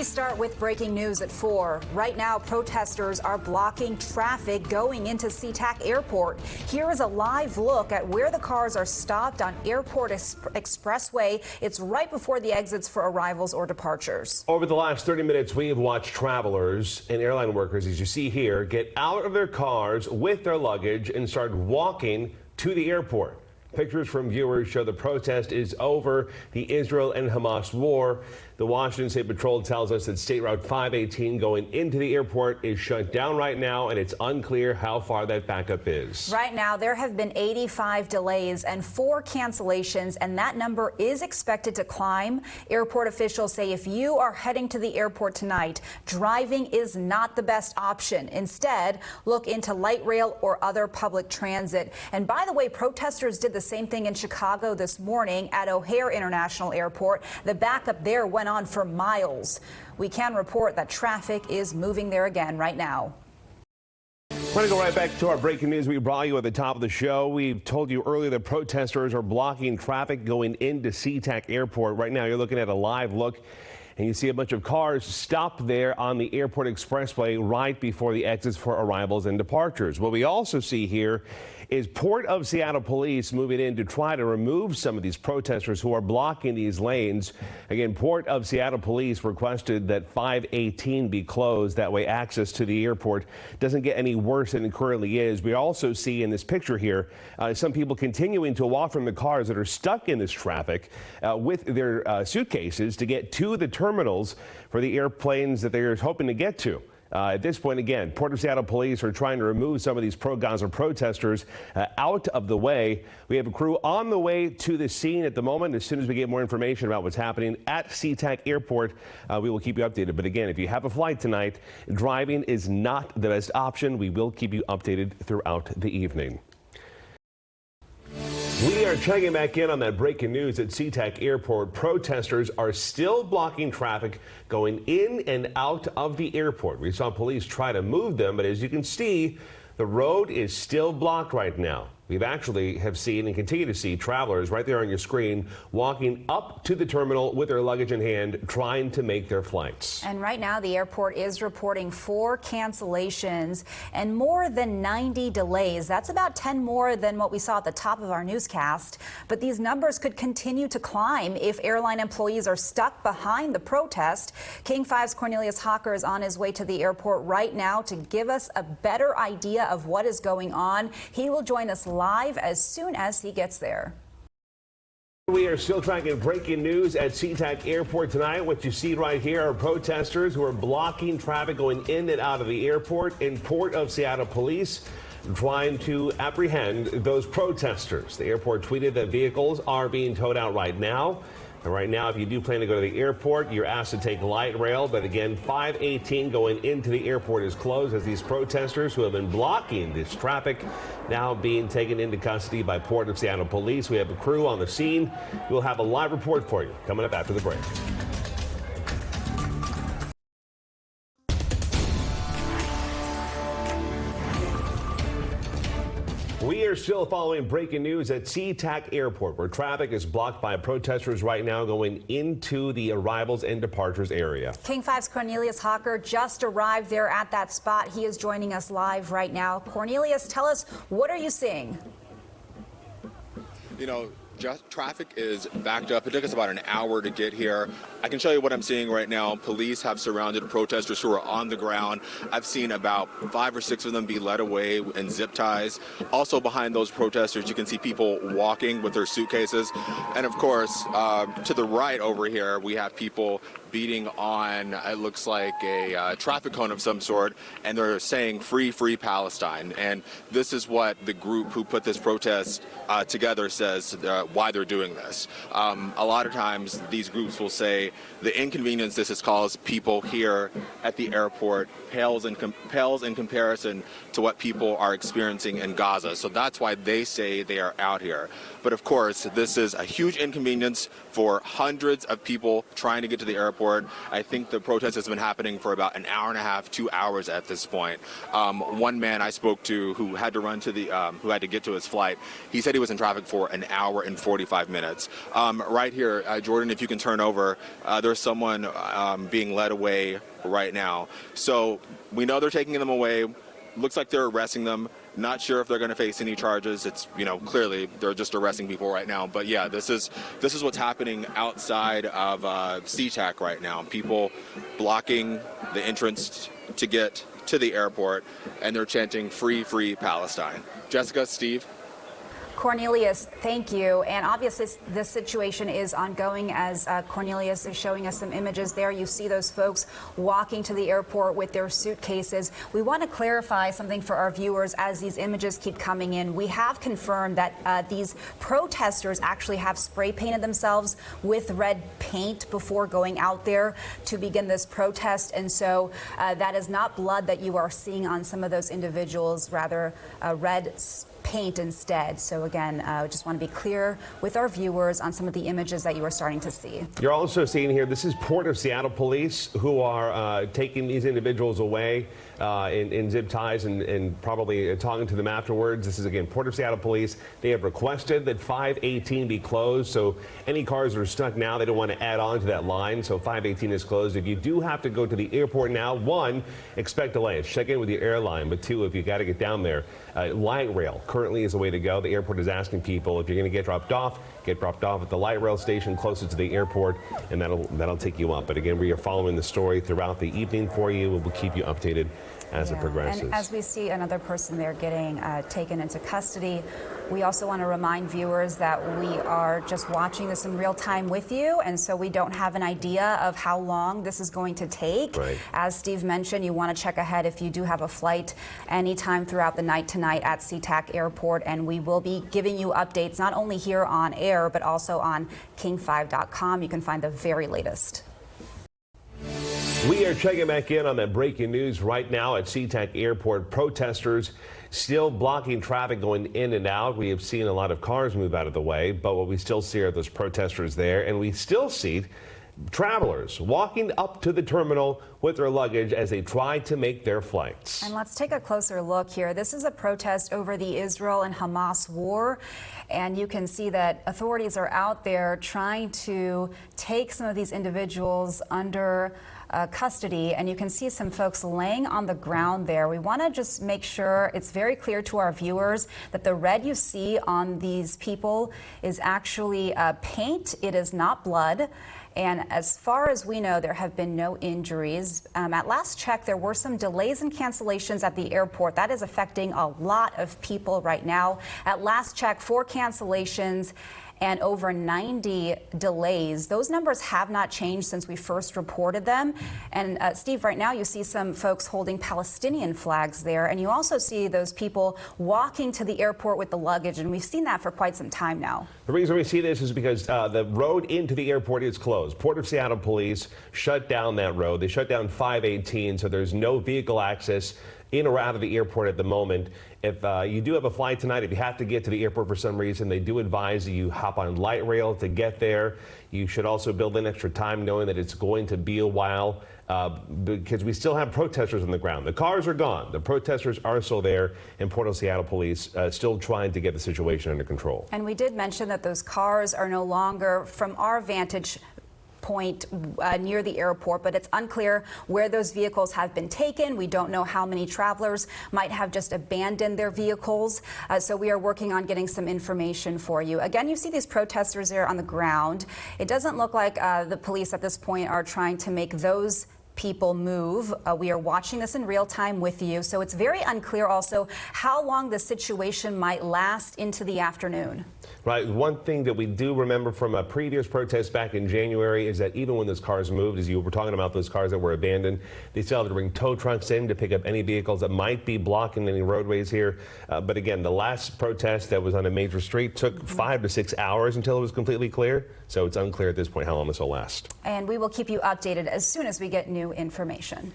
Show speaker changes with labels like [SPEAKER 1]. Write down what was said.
[SPEAKER 1] start with breaking news at 4. Right now, protesters are blocking traffic going into Sea-Tac Airport. Here is a live look at where the cars are stopped on Airport Expressway. It's right before the exits for arrivals or departures.
[SPEAKER 2] Over the last 30 minutes, we have watched travelers and airline workers, as you see here, get out of their cars with their luggage and start walking to the airport. Pictures from viewers show the protest is over the Israel and Hamas war. The Washington State Patrol tells us that State Route 518 going into the airport is shut down right now, and it's unclear how far that backup is.
[SPEAKER 1] Right now, there have been 85 delays and 4 cancellations, and that number is expected to climb. Airport officials say if you are heading to the airport tonight, driving is not the best option. Instead, look into light rail or other public transit. And by the way, protesters did the same thing in Chicago this morning at O'Hare International Airport. The backup there went on for miles. We can report that traffic is moving there again right now.
[SPEAKER 2] We're going to go right back to our breaking news we brought you at the top of the show. We told you earlier that protesters are blocking traffic going into Sea-Tac Airport. Right now, you're looking at a live look, and you see a bunch of cars stopped there on the Airport Expressway right before the exits for arrivals and departures. What we also see here is Port of Seattle police moving in to try to remove some of these protesters who are blocking these lanes. Again, Port of Seattle police requested that 518 be closed. That way access to the airport doesn't get any worse than it currently is. We also see in this picture here some people continuing to walk from the cars that are stuck in this traffic with their suitcases to get to the terminals for the airplanes that they're hoping to get to. At this point, again, Port of Seattle police are trying to remove some of these pro-Gaza protesters out of the way. We have a crew on the way to the scene at the moment. As soon as we get more information about what's happening at Sea-Tac Airport, we will keep you updated. But again, if you have a flight tonight, driving is not the best option. We will keep you updated throughout the evening. We are checking back in on that breaking news at Sea-Tac Airport. Protesters are still blocking traffic going in and out of the airport. We saw police try to move them, but as you can see, the road is still blocked right now. We've actually have seen and continue to see travelers right there on your screen walking up to the terminal with their luggage in hand, trying to make their flights. And right now, the airport is reporting 4 cancellations and more than 90 delays. That's about 10 more than what we saw at the top of our newscast. But these numbers could continue to climb if airline employees are stuck behind the protest. King 5's Cornelius Hawker is on his way to the airport right now to give us a better idea of what is going on. He will join us live as soon as he gets there. We are still tracking breaking news at Sea-Tac Airport tonight. What you see right here are protesters who are blocking traffic going in and out of the airport. In Port of Seattle police trying to apprehend those protesters. The airport tweeted that vehicles are being towed out right now. And right now, if you do plan to go to the airport, you're asked to take light rail. But again, 518 going into the airport is closed as these protesters who have been blocking this traffic now being taken into custody by Port of Seattle police. We have a crew on the scene. We'll have a live report for you coming up after the break. We are still following breaking news at Sea-Tac Airport, where traffic is blocked by protesters right now going into the arrivals and departures area. King 5's Cornelius Hawker just arrived there at that spot. He is joining us live right now. Cornelius, tell us, what are you seeing?
[SPEAKER 3] You know, traffic is backed up. It took us about an hour to get here. I can show you what I'm seeing right now. Police have surrounded protesters who are on the ground. I've seen about 5 or 6 of them be led away in zip ties. Also behind those protesters, you can see people walking with their suitcases. And of course, to the right over here, we have people beating on, it looks like a traffic cone of some sort, and they're saying free, free Palestine. And this is what the group who put this protest together says why they're doing this. A lot of times these groups will say the inconvenience this has caused people here at the airport pales in comparison to what people are experiencing in Gaza. So that's why they say they are out here. But of course, this is a huge inconvenience for hundreds of people trying to get to the airport. airport. I think the protest has been happening for about an hour and a half, 2 hours at this point. One man I spoke to who had to run to who had to get to his flight, he said he was in traffic for an hour and 45 minutes. Right here, Jordan, if you can turn over, there's someone being led away right now. So we know they're taking them away. Looks like they're arresting them. Not sure if they're going to face any charges. It's, clearly they're just arresting people right now. But yeah, this is what's happening outside of Sea-Tac right now. People blocking the entrance to get to the airport, and they're chanting "Free, Free Palestine." Jessica, Steve.
[SPEAKER 1] Cornelius, thank you. And obviously, this situation is ongoing, as Cornelius is showing us some images there. You see those folks walking to the airport with their suitcases. We want to clarify something for our viewers as these images keep coming in. We have confirmed that these protesters actually have spray painted themselves with red paint before going out there to begin this protest. And so that is not blood that you are seeing on some of those individuals, rather red paint instead. So again, just want to be clear with our viewers on some of the images that you are starting to see.
[SPEAKER 2] You're also seeing here, this is Port of Seattle police who are taking these individuals away in zip ties and probably talking to them afterwards. This is, again, Port of Seattle police. They have requested that 518 be closed, so any cars that are stuck now, they don't want to add on to that line, so 518 is closed. If you do have to go to the airport now, one, expect delays. Check in with your airline, but two, if you got to get down there, light rail currently is the way to go. The airport is asking people, if you're going to get dropped off at the light rail station closest to the airport, and that'll take you up. But again, we are following the story throughout the evening for you. We'll keep you updated as it progresses.
[SPEAKER 1] And as we see another person there getting taken into custody, we also want to remind viewers that we are just watching this in real time with you, and so we don't have an idea of how long this is going to take.
[SPEAKER 2] Right.
[SPEAKER 1] As Steve mentioned, you want to check ahead if you do have a flight anytime throughout the night tonight at Sea-Tac Airport, and we will be giving you updates not only here on air, but also on king5.com. You can find the very latest.
[SPEAKER 2] We are checking back in on that breaking news right now at Sea-Tac Airport. Protesters still blocking traffic going in and out. We have seen a lot of cars move out of the way, but what we still see are those protesters there, and we still see travelers walking up to the terminal with their luggage as they try to make their flights.
[SPEAKER 1] And let's take a closer look here. This is a protest over the Israel and Hamas war, and you can see that authorities are out there trying to take some of these individuals under custody, and you can see some folks laying on the ground there. We want to just make sure it's very clear to our viewers that the red you see on these people is actually paint. It is not blood. And as far as we know, there have been no injuries. At last check, there were some delays and cancellations at the airport. That is affecting a lot of people right now. At last check, 4 cancellations and over 90 delays. Those numbers have not changed since we first reported them. And Steve, right now you see some folks holding Palestinian flags there, and you also see those people walking to the airport with the luggage, and we've seen that for quite some time now. The
[SPEAKER 2] reason we see this is because the road into the airport is closed. Port of Seattle police shut down that road. They shut down 518, so there's no vehicle access in or out of the airport at the moment. If you do have a flight tonight, if you have to get to the airport for some reason, they do advise that you hop on light rail to get there. You should also build in extra time knowing that it's going to be a while because we still have protesters on the ground. The cars are gone. The protesters are still there, and Port of Seattle police still trying to get the situation under control.
[SPEAKER 1] And we did mention that those cars are no longer, from our vantage point, near the airport, but it's unclear where those vehicles have been taken. We don't know how many travelers might have just abandoned their vehicles. So we are working on getting some information for you. Again, you see these protesters there on the ground. It doesn't look like the police at this point are trying to make those people move. We are watching this in real time with you, so it's very unclear also how long the situation might last into the afternoon.
[SPEAKER 2] Right. One thing that we do remember from a previous protest back in January is that even when those cars moved, as you were talking about those cars that were abandoned, they still have to bring tow trucks in to pick up any vehicles that might be blocking any roadways here. But again, the last protest that was on a major street took 5 to 6 hours until it was completely clear. So it's unclear at this point how long this will last.
[SPEAKER 1] And we will keep you updated as soon as we get new information.